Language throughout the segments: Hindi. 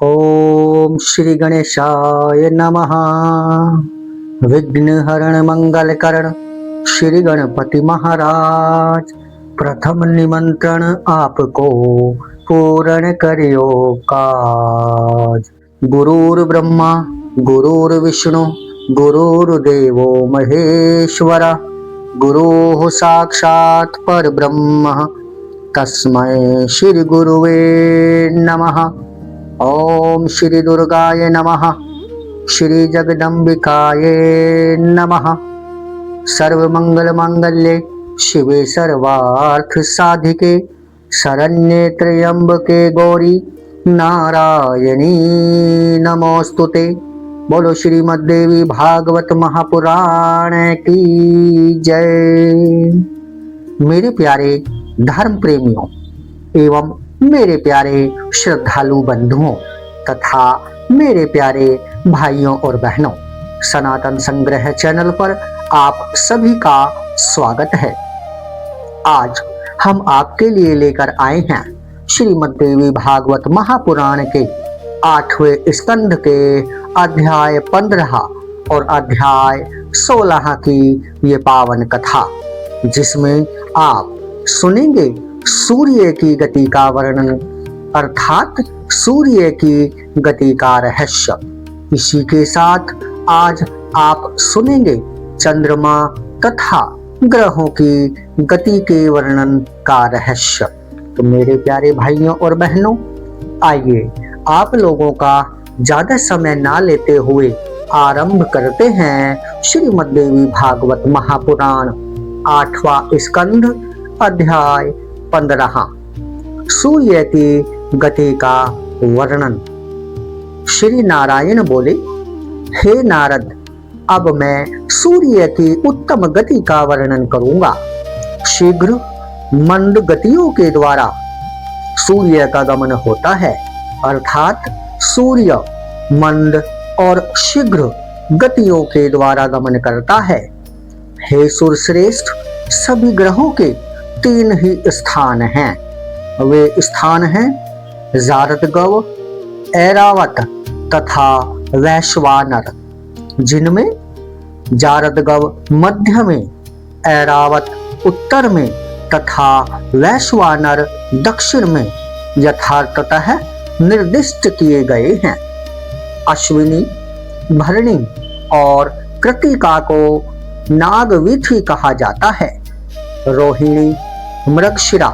ओम श्री गणेशाय नमः। विघ्नहरण मंगलकरण श्री गणपति महाराज, प्रथम निमंत्रण आपको पूर्ण करियो काज। गुरुर्ब्रह्मा गुरुर्विष्णु गुरुर्देवो महेश्वरा, गुरुः साक्षात् परब्रह्म तस्मै श्री गुरुवे नमः। ओम श्री दुर्गाय नमः, श्री जगदम्बिकाय नमः। सर्वमंगल मांगल्ये शिवे सर्वार्थ साधिके, शरण्ये त्र्यंबके गौरी नारायणी नमोस्तुते। बोलो श्रीमद् देवी भागवत महापुराण की जय। मेरे प्यारे धर्म प्रेमियों एवं मेरे प्यारे श्रद्धालु बंधुओं तथा मेरे प्यारे भाइयों और बहनों, सनातन संग्रह चैनल पर आप सभी का स्वागत है। आज हम आपके लिए लेकर आए हैं श्रीमद् देवी भागवत महापुराण के 8वें स्कंध के अध्याय 15 और अध्याय 16 की ये पावन कथा, जिसमें आप सुनेंगे सूर्य की गति का वर्णन अर्थात सूर्य की गति का रहस्य। इसी के साथ आज आप सुनेंगे चंद्रमा तथा ग्रहों की गति के वर्णन का रहस्य। तो मेरे प्यारे भाइयों और बहनों, आइए आप लोगों का ज्यादा समय ना लेते हुए आरंभ करते हैं श्रीमद् देवी भागवत महापुराण 8वां स्कंध अध्याय 15, सूर्य की गति का वर्णन। श्री नारायण बोले, हे नारद, अब मैं सूर्य की उत्तम गति का वर्णन करूंगा। शीघ्र मंद गतियों के द्वारा सूर्य का गमन होता है, अर्थात सूर्य मंद और शीघ्र गतियों के द्वारा गमन करता है। हे सुरश्रेष्ठ, सभी ग्रहों के 3 ही स्थान हैं। वे स्थान हैं जारदगव, ऐरावत तथा वैश्वानर, जिनमें जारदगव मध्य में, ऐरावत उत्तर में तथा वैश्वानर दक्षिण में यथार्थतः निर्दिष्ट किए गए हैं। अश्विनी, भरणी और कृतिका को नागवीथी कहा जाता है। रोहिणी, मृगशिरा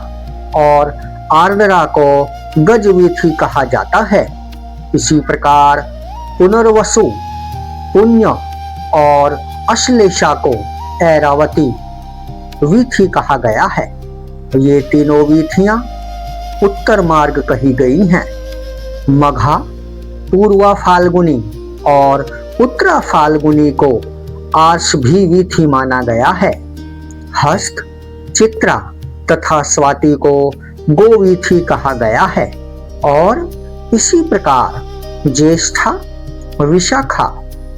और आर्द्रा को गजवीथी कहा जाता है। इसी प्रकार पुनर्वसु, पुण्य और अश्लेषा को ऐरावती वीथी कहा गया है। ये तीनों वीथियां उत्तर मार्ग कही गई हैं। मघा, पूर्वा फाल्गुनी और उत्तरा फाल्गुनी को आर्ष भी वीथी माना गया है। हस्त, चित्रा तथा स्वाति को गोवीथी कहा गया है और इसी प्रकार ज्येष्ठा, विशाखा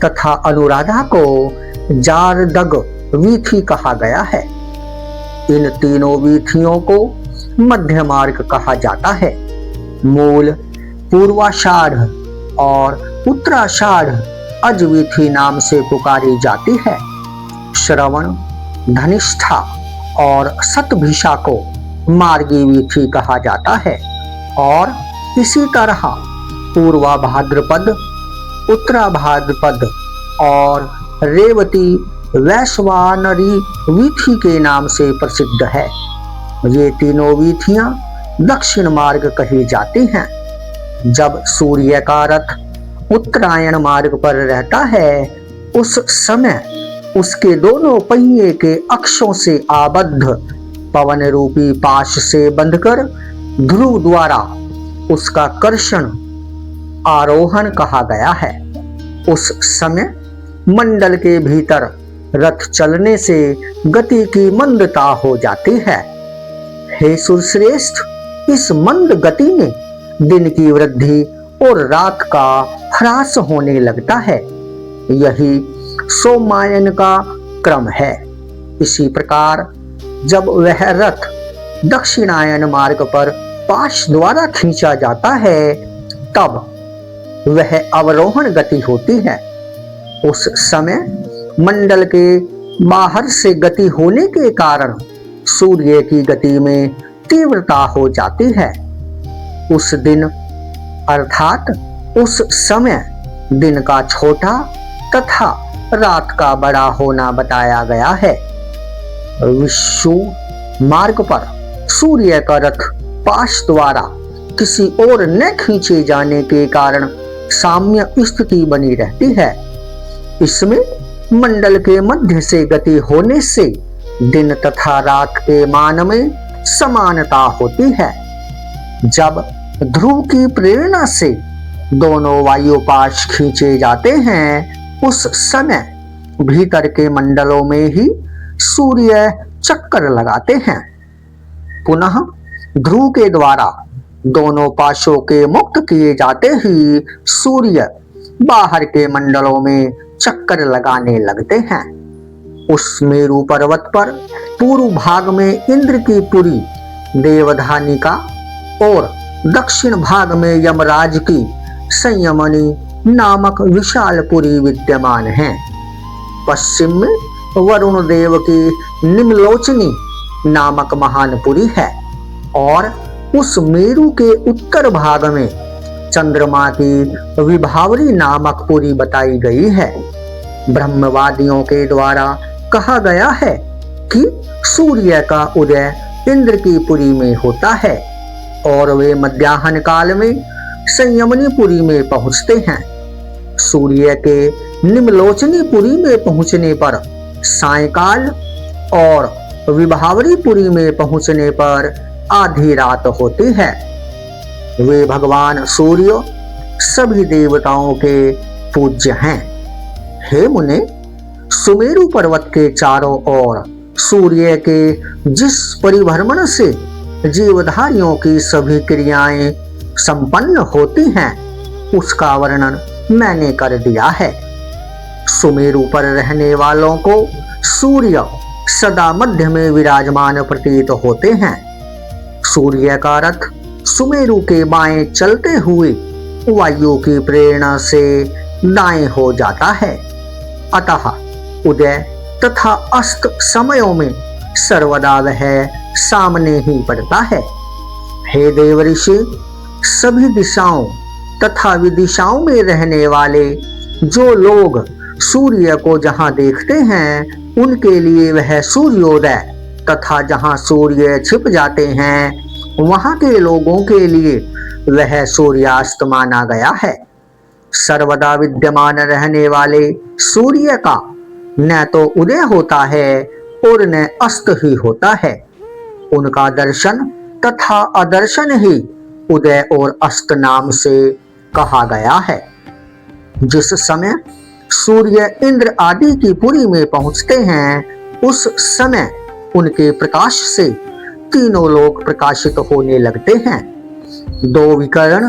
तथा अनुराधा को जारदग वीथी कहा गया है। इन तीनों वीथियों को मध्य मार्ग कहा जाता है। मूल पूर्वाषाढ़ और उत्तराषाढ़ अजवीथी नाम से पुकारी जाती है। श्रवण, धनिष्ठा और सतभिषा को मार्गी वीथी कहा जाता है और इसी तरह पूर्वा भाद्रपद, उत्तरा भाद्रपद और रेवती वैश्वानरी वीथी के नाम से प्रसिद्ध है। ये तीनों वीथियां दक्षिण मार्ग कही जाती हैं। जब सूर्य का रथ उत्तरायण मार्ग पर रहता है, उस समय उसके दोनों पहिए के अक्षों से आबद्ध पवन रूपी पाश से बंधकर ध्रुव द्वारा उसका कर्षण आरोहण कहा गया है। उस समय मंडल के भीतर रथ चलने से गति की मंदता हो जाती है। हे सुरश्रेष्ठ, इस मंद गति में दिन की वृद्धि और रात का ह्रास होने लगता है। यही सोमायन का क्रम है। इसी प्रकार जब वह रथ दक्षिणायन मार्ग पर पाश द्वारा खींचा जाता है, तब वह अवरोहण गति होती है। उस समय मंडल के बाहर से गति होने के कारण सूर्य की गति में तीव्रता हो जाती है। उस दिन अर्थात उस समय दिन का छोटा तथा रात का बड़ा होना बताया गया है। विषुव मार्ग पर सूर्य का रथ पाश द्वारा किसी और न खींचे जाने के कारण साम्य स्थिति बनी रहती है। इसमें मंडल के मध्य से गति होने से दिन तथा रात के मान में समानता होती है। जब ध्रुव की प्रेरणा से दोनों वायुपाश खींचे जाते हैं, उस समय भीतर के मंडलों में ही सूर्य चक्कर लगाते हैं। पुनः ध्रुव के द्वारा दोनों पाशों के मुक्त किए जाते ही सूर्य बाहर के मंडलों में चक्कर लगाने लगते हैं। उस मेरु पर्वत पर पूर्व भाग में इंद्र की पुरी देवधानिका और दक्षिण भाग में यमराज की संयमनी नामक विशाल पुरी विद्यमान है। पश्चिम में वरुण देव की निम्लोचनी नामक महान पुरी है और उस मेरु के उत्तर भाग में चंद्रमा की विभावरी नामक पुरी बताई गई है। ब्रह्मवादियों के द्वारा कहा गया है कि सूर्य का उदय इंद्र की पुरी में होता है और वे मध्याह्न काल में संयमनी पुरी में पहुंचते हैं। सूर्य के निम्लोचनी पुरी में पहुंचने पर सायंकाल और विभावरी पुरी में पहुंचने पर आधी रात होती है। वे भगवान सूर्य सभी देवताओं के पूज्य हैं। हे मुने, सुमेरु पर्वत के चारों ओर सूर्य के जिस परिभ्रमण से जीवधारियों की सभी क्रियाएं संपन्न होती हैं, उसका वर्णन मैंने कर दिया है। सुमेरु पर रहने वालों को सूर्य सदा मध्य में विराजमान प्रतीत होते हैं। सूर्य का रथ सुमेरु के बाएं चलते हुए वायु की प्रेरणा से दाएं हो जाता है। अतः उदय तथा अस्त समयों में सर्वदा वह सामने ही पड़ता है। हे देव ऋषि, सभी दिशाओं तथा विदिशाओं में रहने वाले जो लोग सूर्य को जहां देखते हैं, उनके लिए वह सूर्योदय तथा जहां सूर्य छिप जाते हैं, वहां के लोगों के लिए वह सूर्यास्त माना गया है। सर्वदा विद्यमान रहने वाले सूर्य का न तो उदय होता है और न अस्त ही होता है। उनका दर्शन तथा अदर्शन ही उदय और अस्त नाम से कहा गया है। जिस समय सूर्य इंद्र आदि की पुरी में पहुंचते हैं, उस समय उनके प्रकाश से तीनों लोक प्रकाशित होने लगते हैं। दो विकर्ण,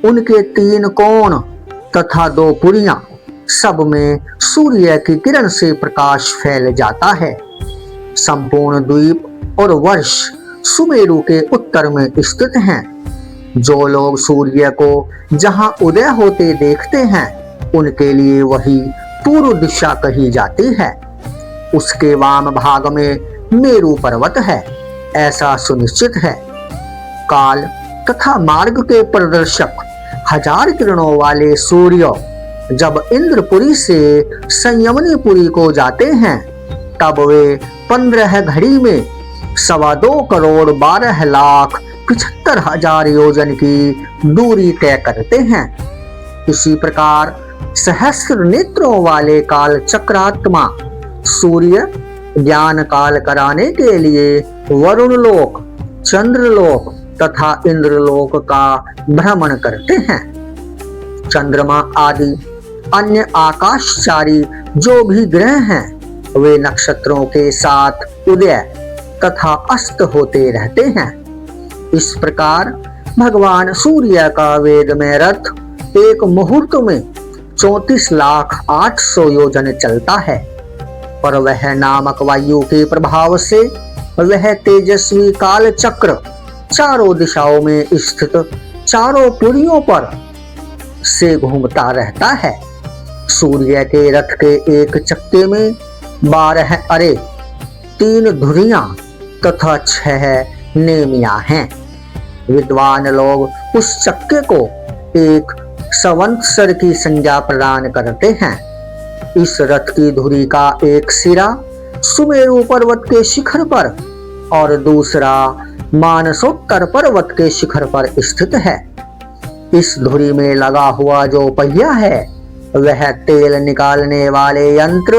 उनके तीन कोण तथा दो पुरियां, सब में सूर्य की किरण से प्रकाश फैल जाता है। संपूर्ण द्वीप और वर्ष सुमेरु के उत्तर में स्थित हैं। जो लोग सूर्य को जहां उदय होते देखते हैं, उनके लिए वही पूर्व दिशा कही जाती है। उसके वाम भाग में मेरु पर्वत है, ऐसा सुनिश्चित है। काल तथा मार्ग के प्रदर्शक 1000 किरणों वाले सूर्य जब इंद्रपुरी से संयमनी पुरी को जाते हैं, तब वे 15 घड़ी में 2.25 करोड़ 12 लाख 75,000 योजन की दूरी तय करते हैं। इसी प्रकार सहस्र नेत्रों वाले काल चक्रात्मा सूर्य ज्ञान काल कराने के लिए वरुण लोक, चंद्रलोक तथा इंद्रलोक का भ्रमण करते हैं। चंद्रमा आदि अन्य आकाशचारी जो भी ग्रह हैं, वे नक्षत्रों के साथ उदय तथा अस्त होते रहते हैं। इस प्रकार भगवान सूर्य का वेद में रथ एक मुहूर्त में 34,08,000 योजन चलता है, पर वह नामक वायु के प्रभाव से वह तेजस्वी काल चक्र चारों दिशाओं में स्थित चारों पुरियों पर से घूमता रहता है। सूर्य के रथ के एक चक्के में 12 अरे 3 धुरियां तथा 6 नेमियां हैं। विद्वान लोग उस चक्के को एक संवत्सर की संज्ञा प्रदान करते हैं। इस रथ की धुरी का एक सिरा सुमेरु पर्वत के शिखर पर और दूसरा मानसोत्तर पर्वत के शिखर पर स्थित है। इस धुरी में लगा हुआ जो पहिया है वह तेल निकालने वाले यंत्र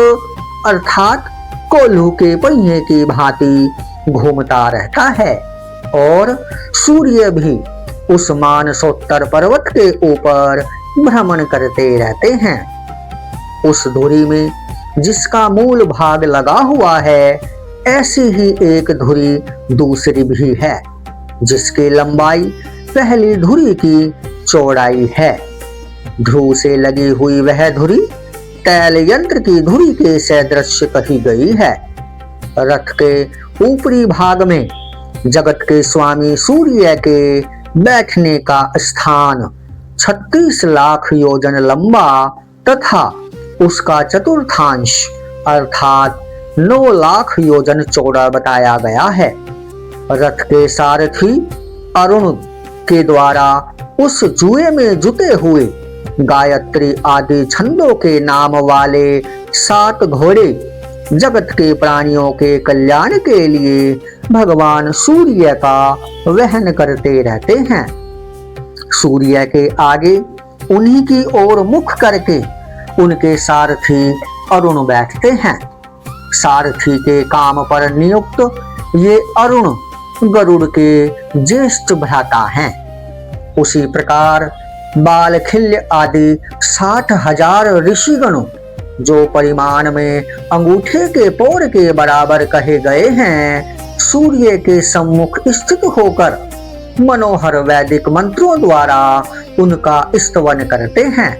अर्थात कोल्हू के पहिए की भांति घूमता रहता है और सूर्य भी उस मानसोत्तर पर्वत के ऊपर भ्रमण करते रहते हैं। उस धुरी में जिसका मूल भाग लगा हुआ है ऐसी ही एक धुरी दूसरी भी है जिसकी लंबाई पहली धुरी की चौड़ाई है। ध्रुव से लगी हुई वह धुरी तैल यंत्र की धुरी के सदृश कही गई है। रथ के ऊपरी भाग में जगत के स्वामी सूर्य के बैठने का स्थान 36 लाख योजन लंबा तथा उसका चतुर्थांश अर्थात 9 लाख योजन चौड़ा बताया गया है। रथ के सारथी अरुण के द्वारा उस जुए में जुटे हुए गायत्री आदि छंदों के नाम वाले 7 घोड़े जगत के प्राणियों के कल्याण के लिए भगवान सूर्य का वहन करते रहते हैं। सूर्य के आगे उन्हीं की ओर मुख करके उनके सारथी अरुण बैठते हैं। सारथी के काम पर नियुक्त ये अरुण गरुड़ के ज्येष्ठ भ्राता हैं। उसी प्रकार बालखिल्य आदि 60,000 ऋषिगणों जो परिमाण में अंगूठे के पोर के बराबर कहे गए हैं सूर्य के सम्मुख स्थित होकर मनोहर वैदिक मंत्रों द्वारा उनका स्तवन करते हैं।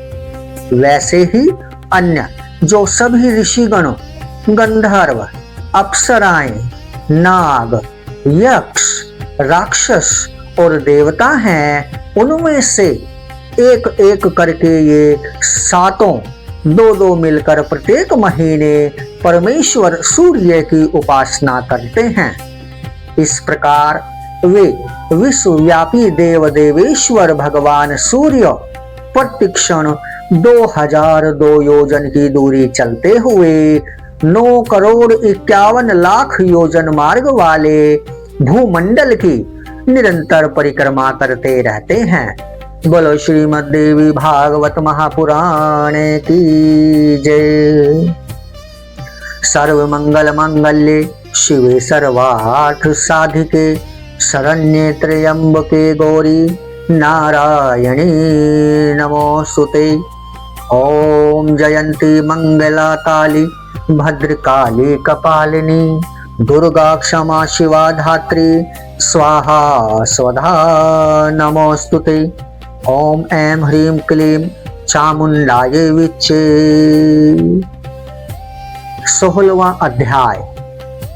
वैसे ही अन्य जो सभी ऋषिगण गंधर्व अप्सराएं नाग यक्ष राक्षस और देवता हैं उनमें से एक एक करके ये 7 2 मिलकर प्रत्येक महीने परमेश्वर सूर्य की उपासना करते हैं। इस प्रकार वे विश्वव्यापी देव देवेश्वर भगवान सूर्य प्रतिक्षण 2002 योजन की दूरी चलते हुए 9 करोड़ 51 लाख योजन मार्ग वाले भूमंडल की निरंतर परिक्रमा करते रहते हैं। बोलो श्रीमद् देवी भागवत महापुराण की जय। सर्व मंगल मंगल्ये शिवे सर्वार्थ साधिके शरण्ये त्र्यंबके गौरी नारायणी नमोस्तुते। ओम जयंती मंगला काली भद्रकाली कपालिनी दुर्गा क्षमा शिवा धात्री स्वाहा स्वधा नमोस्तुते। ओम ऐं ह्रीं क्लीं चामुंडाये विच्चे। 16वां अध्याय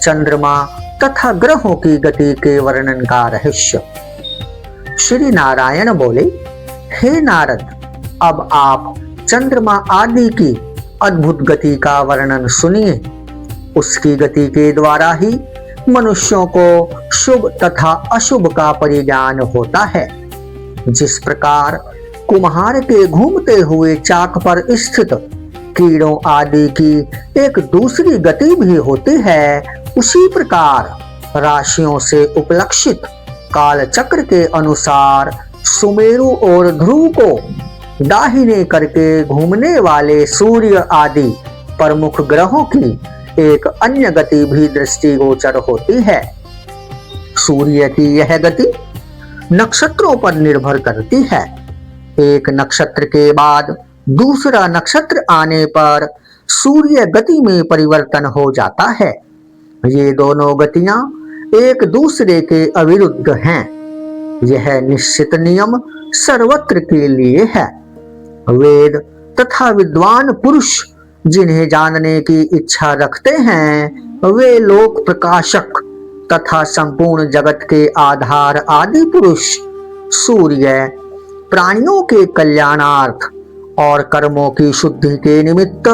चंद्रमा तथा ग्रहों की गति के वर्णन का रहस्य। श्री नारायण बोले, हे नारद, अब आप चंद्रमा आदि की अद्भुत गति का वर्णन सुनिए। उसकी गति के द्वारा ही मनुष्यों को शुभ तथा अशुभ का परिज्ञान होता है। जिस प्रकार कुम्हार के घूमते हुए चाक पर स्थित कीड़ों आदि की एक दूसरी गति भी होती है, उसी प्रकार राशियों से उपलक्षित काल चक्र के अनुसार सुमेरु और ध्रुव को दाहिने करके घूमने वाले सूर्य आदि प्रमुख ग्रहों की एक अन्य गति भी दृष्टिगोचर होती है। सूर्य की यह गति नक्षत्रों पर निर्भर करती है। एक नक्षत्र के बाद दूसरा नक्षत्र आने पर सूर्य गति में परिवर्तन हो जाता है। ये दोनों गतियां एक दूसरे के अविरुद्ध हैं। यह निश्चित नियम सर्वत्र के लिए है। वेद तथा विद्वान पुरुष जिन्हें जानने की इच्छा रखते हैं वे लोक प्रकाशक तथा संपूर्ण जगत के आधार आदि पुरुष सूर्य प्राणियों के कल्याणार्थ और कर्मों की शुद्धि के निमित्त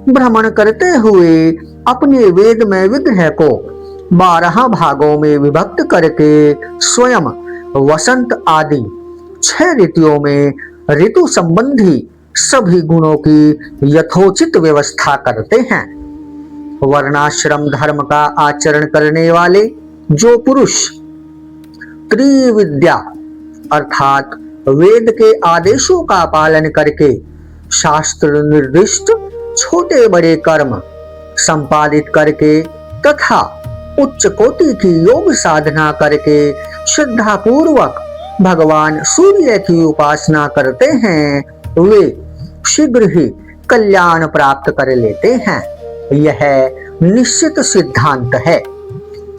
भ्रमण करते हुए अपने वेद में विग्रह को 12 भागों में विभक्त करके स्वयं वसंत आदि 6 ऋतुओं में ऋतु संबंधी सभी गुणों की यथोचित व्यवस्था करते हैं। वर्णाश्रम धर्म का आचरण करने वाले जो पुरुष त्रिविद्या अर्थात वेद के आदेशों का पालन करके शास्त्र निर्दिष्ट छोटे बड़े कर्म संपादित करके तथा उच्च कोटि की योग साधना करके श्रद्धा पूर्वक भगवान सूर्य की उपासना करते हैं, वे शीघ्र ही कल्याण प्राप्त कर लेते हैं। यह निश्चित सिद्धांत है।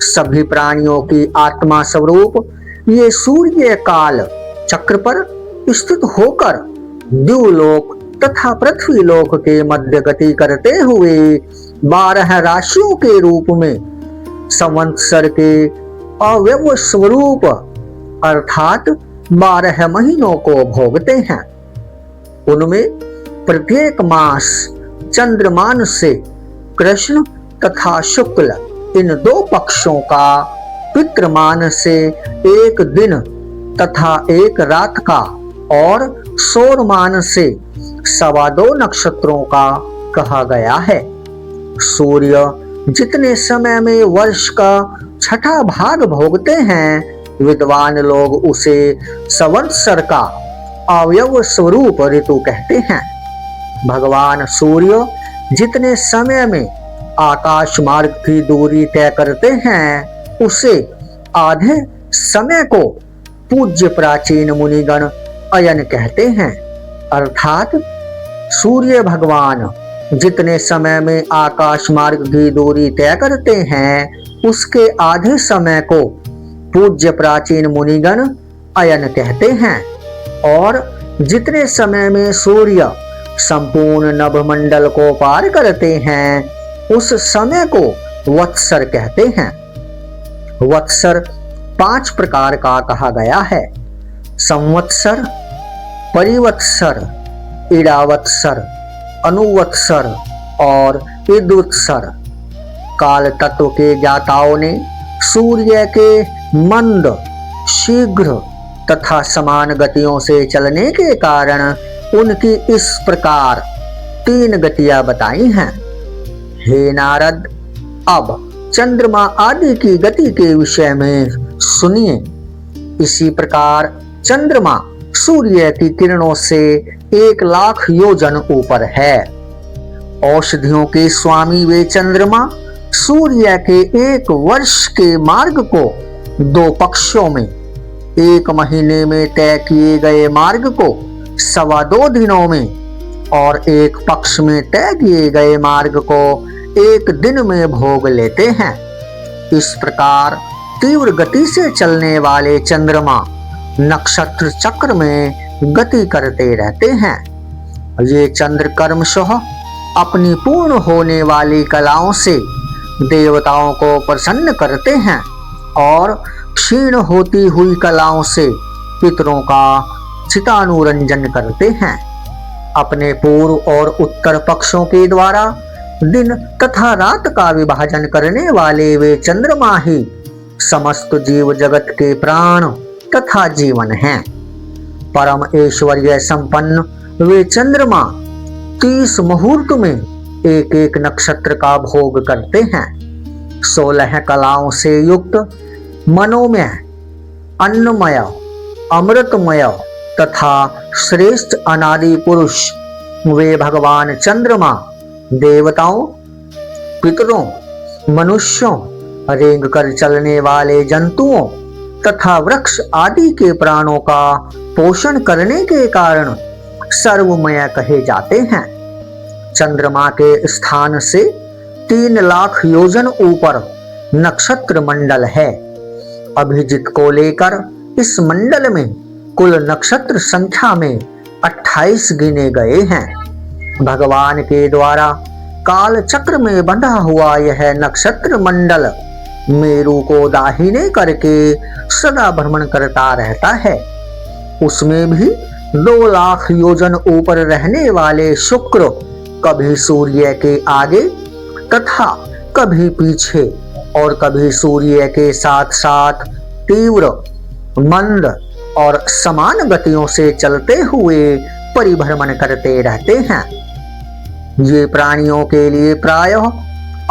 सभी प्राणियों की आत्मा स्वरूप ये सूर्य काल चक्र पर स्थित होकर द्युलोक तथा पृथ्वी लोक के मध्य गति करते हुए 12 राशियों के रूप में संवत्सर के अव्यव स्वरूप अर्थात 12 महीनों को भोगते हैं। उनमें प्रत्येक मास चंद्रमान से कृष्ण तथा शुक्ल इन 2 पक्षों का पितृमान से 1 दिन तथा 1 रात का और सौरमान से 2.25 नक्षत्रों का कहा गया है। सूर्य जितने समय में वर्ष का 6ठा भाग भोगते हैं, विद्वान लोग उसे संवत्सर का अवयव स्वरूप ऋतु कहते हैं। भगवान सूर्य जितने समय में आकाश मार्ग की दूरी तय करते हैं, उसे आधे समय को पूज्य प्राचीन मुनिगण अयन कहते हैं। अर्थात सूर्य भगवान जितने समय में आकाश मार्ग की दूरी तय करते हैं, उसके आधे समय को पूज्य प्राचीन मुनिगण अयन कहते हैं और जितने समय में सूर्य संपूर्ण नभमंडल को पार करते हैं, उस समय को वत्सर कहते हैं। वत्सर 5 प्रकार का कहा गया है। संवत्सर, परिवत्सर, इडावत्सर, अनुवत्सर और इदुत्सर। काल तत्व के ज्ञाताओं ने सूर्य के मंद, शीघ्र तथा समान गतियों से चलने के कारण उनकी इस प्रकार 3 गतियां बताई हैं। हे नारद, अब चंद्रमा आदि की गति के विषय में सुनिए। इसी प्रकार चंद्रमा सूर्य की किरणों से 1,00,000 योजन ऊपर है। औषधियों के स्वामी वे चंद्रमा सूर्य के 1 वर्ष के मार्ग को 2 पक्षों में, 1 महीने में तय किए गए मार्ग को 2.25 दिनों में और 1 पक्ष में तय किए गए मार्ग को 1 दिन में भोग लेते हैं। इस प्रकार तीव्र गति से चलने वाले चंद्रमा नक्षत्र चक्र में गति करते रहते हैं। ये चंद्र कर्मशः अपनी पूर्ण होने वाली कलाओं से देवताओं को प्रसन्न करते हैं और क्षीण होती हुई कलाओं से पितरों का चितानुरंजन करते हैं। अपने पूर्व और उत्तर पक्षों के द्वारा दिन तथा रात का विभाजन करने वाले वे चंद्रमा ही समस्त जीव जगत के प्राण तथा जीवन हैं। परम ऐश्वर्य संपन्न वे चंद्रमा 30 मुहूर्त में 1 नक्षत्र का भोग करते हैं। 16 कलाओं से युक्त मनोमय, अन्नमय, अमृतमय तथा श्रेष्ठ अनादि पुरुष वे भगवान चंद्रमा देवताओं, पितरों, मनुष्यों, रेंग कर चलने वाले जंतुओं तथा वृक्ष आदि के प्राणों का पोषण करने के कारण सर्वमय कहे जाते हैं। चंद्रमा के स्थान से 3,00,000 योजन ऊपर नक्षत्र मंडल है। अभिजित को लेकर इस मंडल में कुल नक्षत्र संख्या में 28 गिने गए हैं। भगवान के द्वारा काल चक्र में बंधा हुआ यह नक्षत्र मंडल मेरु को दाहिने करके सदा भ्रमण करता रहता है। उसमें भी 2 लाख योजन ऊपर रहने वाले शुक्र कभी सूर्य के आगे तथा कभी पीछे और कभी सूर्य के साथ साथ तीव्र, मंद और समान गतियों से चलते हुए परिभ्रमण करते रहते हैं। ये प्राणियों के लिए प्रायः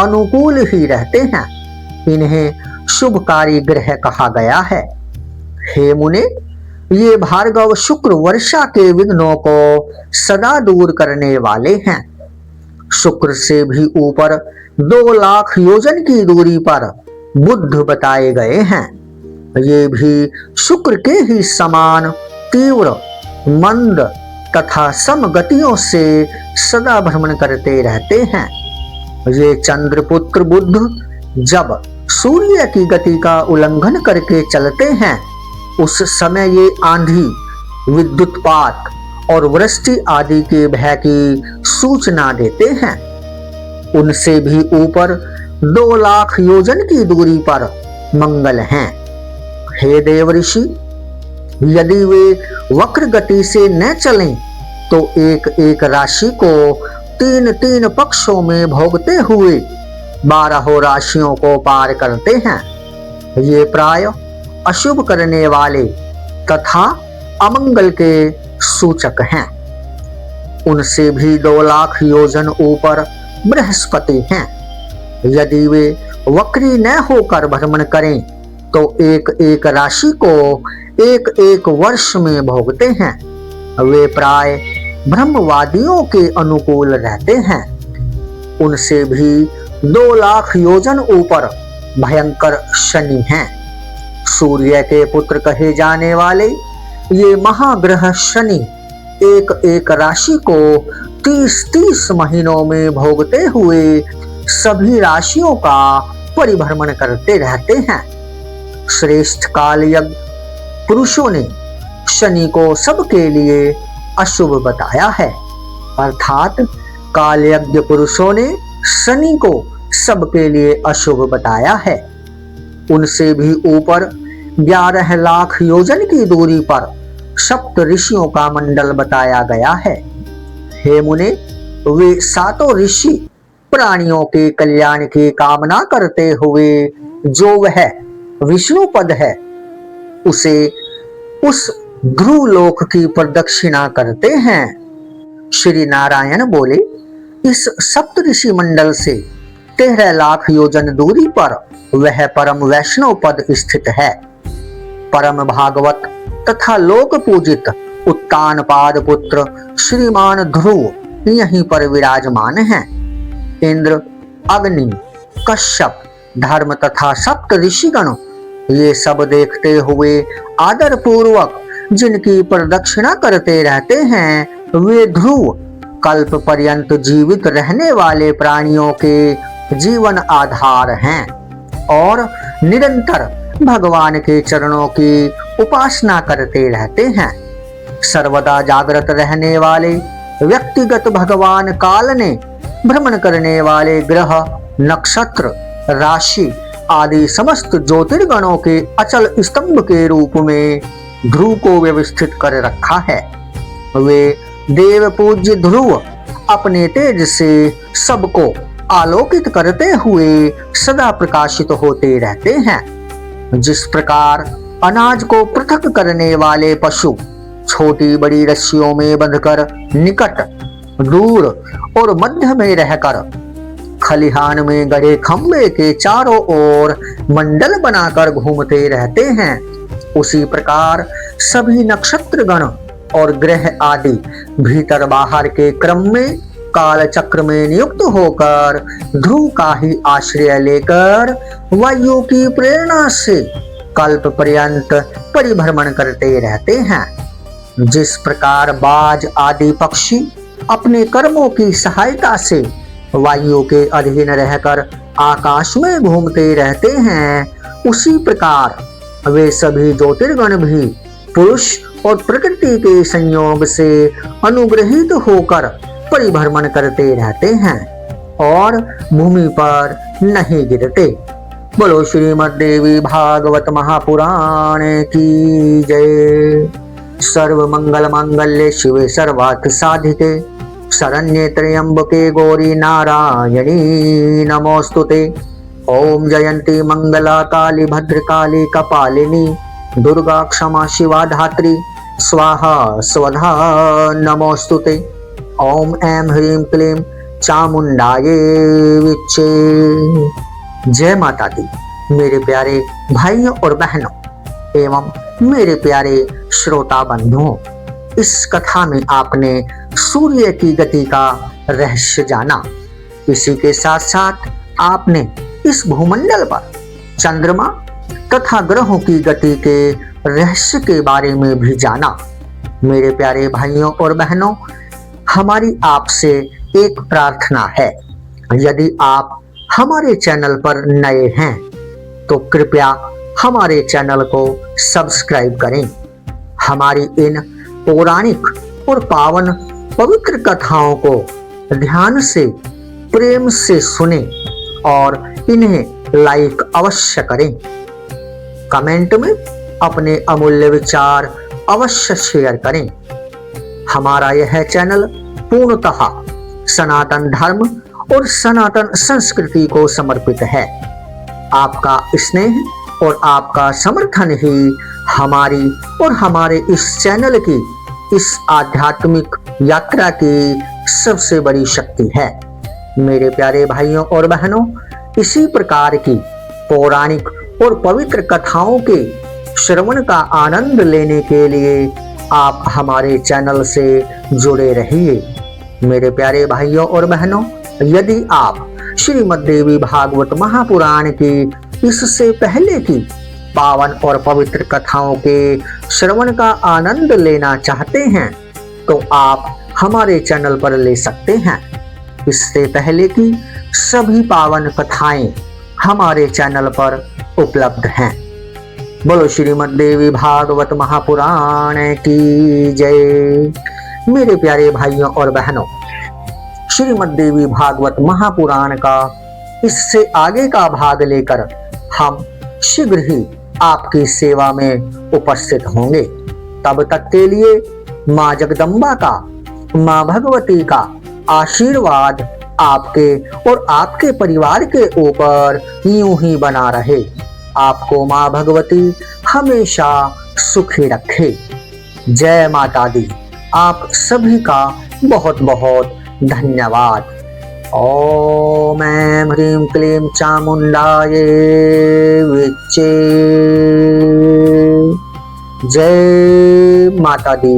अनुकूल ही रहते हैं। इन्हें शुभकारी ग्रह कहा गया है। हे मुने, ये भार्गव शुक्र वर्षा के विघ्नों को सदा दूर करने वाले हैं। शुक्र से भी ऊपर 2 लाख योजन की दूरी पर बुध बताए गए हैं। ये भी शुक्र के ही समान तीव्र, मंद तथा समगतियों से सदा भ्रमण करते रहते हैं। ये चंद्रपुत्र बुध जब सूर्य की गति का उल्लंघन करके चलते हैं, उस समय ये आंधी, विद्युतपात और वृष्टि आदि के भय की सूचना देते हैं। उनसे भी ऊपर 2 लाख योजन की दूरी पर मंगल हैं। हे देव ऋषि, यदि वे वक्र गति से न चलें तो एक एक राशि को 3-3 पक्षों में भोगते हुए 12 राशियों को पार करते हैं। ये प्राय अशुभ करने वाले तथा अमंगल के सूचक हैं। उनसे भी 2 लाख योजन ऊपर बृहस्पति हैं। यदि वे वक्री न होकर भ्रमण करें तो एक एक राशि को एक एक वर्ष में भोगते हैं। वे प्राय ब्रह्मवादियों के अनुकूल रहते हैं। उनसे भी 2 लाख योजन ऊपर भयंकर शनि हैं। सूर्य के पुत्र कहे जाने वाले ये महाग्रह शनि एक एक राशि को 30-30 महीनों में भोगते हुए सभी राशियों का परिभ्रमण करते रहते हैं। श्रेष्ठ कालयज्ञ पुरुषों ने शनि को सबके लिए अशुभ बताया है। अर्थात कालयज्ञ पुरुषों ने शनि को सबके लिए अशुभ बताया है। उनसे भी ऊपर 11 लाख योजन की दूरी पर सप्त ऋषियों का मंडल बताया गया है। हे मुने, वे 7 ऋषि प्राणियों के कल्याण की कामना करते हुए जो वह विष्णु पद है उसे उस ध्रुव लोक की प्रदक्षिणा करते हैं। श्री नारायण बोले, इस सप्त ऋषि मंडल से 13 लाख योजन दूरी पर वह परम वैष्णव पद स्थित है। परम भागवत तथा लोक पूजित उत्तान पाद पुत्र श्रीमान ध्रुव यहीं पर विराजमान हैं। इंद्र, अग्नि, कश्यप, धर्म तथा सप्त ऋषिगण ये सब देखते हुए आदर पूर्वक जिनकी प्रदक्षिणा करते रहते हैं, वे ध्रुव कल्प पर्यंत जीवित रहने वाले प्राणियों के जीवन आधार हैं और निरंतर भगवान के चरणों की उपासना करते रहते हैं। सर्वदा जागृत रहने वाले व्यक्तिगत भगवान काल ने भ्रमण करने वाले ग्रह, नक्षत्र, राशि आदि समस्त ज्योतिर्गणों के अचल स्तंभ के रूप में ध्रुव को व्यवस्थित कर रखा है। वे देव पूज्य ध्रुव अपने तेज से सबको आलोकित करते हुए सदा प्रकाशित होते रहते हैं। जिस प्रकार अनाज को पृथक करने वाले पशु छोटी बड़ी रस्सियों में बंधकर निकट, दूर और मध्य में रहकर खलिहान में गड़े खंबे के चारों ओर मंडल बनाकर घूमते रहते हैं, उसी प्रकार सभी नक्षत्रगण और ग्रह आदि भीतर बाहर के क्रम में काल चक्र में नियुक्त होकर ध्रुव का ही आश्रय लेकर वायु की प्रेरणा से कल्प पर्यंत परिभ्रमण करते रहते हैं। जिस प्रकार बाज आदि पक्षी अपने कर्मों की सहायता से वायु के अधीन रहकर आकाश में घूमते रहते हैं, उसी प्रकार वे सभी ज्योतिर्गण भी पुरुष और प्रकृति के संयोग से अनुग्रहित होकर परिभ्रमण करते रहते हैं और भूमि पर नहीं गिरते। बोलो श्रीमद् देवी भागवत महापुराण की जय। सर्व मंगल मांगल्ये शिवे सर्वार्थ साधिके शरण्ये त्र्यंबके गौरी नारायणी नमोस्तुते। ओम जयंती मंगला काली भद्रकाली कपालिनी दुर्गा क्षमा शिवा धात्री स्वाहा स्वधा नमोस्तुते। ओम ऐं ह्रीं क्लीं चामुंडाये विच्चे। जय माता दी। मेरे प्यारे भाइयों और बहनों एवं मेरे प्यारे श्रोता बंधुओं, इस कथा में आपने सूर्य की गति का रहस्य जाना। इसी के साथ साथ आपने इस भूमंडल पर चंद्रमा तथा ग्रहों की गति के रहस्य के बारे में भी जाना। मेरे प्यारे भाइयों और बहनों, हमारी आपसे एक प्रार्थना है, यदि आप हमारे चैनल पर नए हैं तो कृपया हमारे चैनल को सब्सक्राइब करें। हमारी इन पौराणिक और पावन पवित्र कथाओं को ध्यान से प्रेम से सुने और इन्हें लाइक अवश्य करें। कमेंट में अपने अमूल्य विचार अवश्य शेयर करें। हमारा यह चैनल पूर्णतः सनातन धर्म और सनातन संस्कृति को समर्पित है। आपका स्नेह और आपका समर्थन ही हमारी और हमारे इस चैनल की इस आध्यात्मिक यात्रा की सबसे बड़ी शक्ति है। मेरे प्यारे भाइयों और बहनों, इसी प्रकार की पौराणिक और पवित्र कथाओं के श्रवण का आनंद लेने के लिए आप हमारे चैनल से जुड़े रहिए। मेरे प्यारे भाइयों और बहनों, यदि आप श्रीमद् देवी भागवत महापुराण की इससे पहले की पावन और पवित्र कथाओं के श्रवण का आनंद लेना चाहते हैं तो आप हमारे चैनल पर ले सकते हैं। इससे पहले की सभी पावन कथाएं हमारे चैनल पर उपलब्ध हैं। बोलो श्रीमद् देवी भागवत महापुराण की जय। मेरे प्यारे भाइयों और बहनों, श्रीमद् देवी भागवत महापुराण का इससे आगे का भाग लेकर हम शीघ्र ही आपकी सेवा में उपस्थित होंगे। तब तक के लिए माँ जगदम्बा का, माँ भगवती का आशीर्वाद आपके और आपके परिवार के ऊपर यूं ही बना रहे। आपको माँ भगवती हमेशा सुखी रखे। जय माता दी। आप सभी का बहुत बहुत धन्यवाद। ओम ऐं ह्रीं क्लीं चामुंडाये विच्चे। जय माता दी।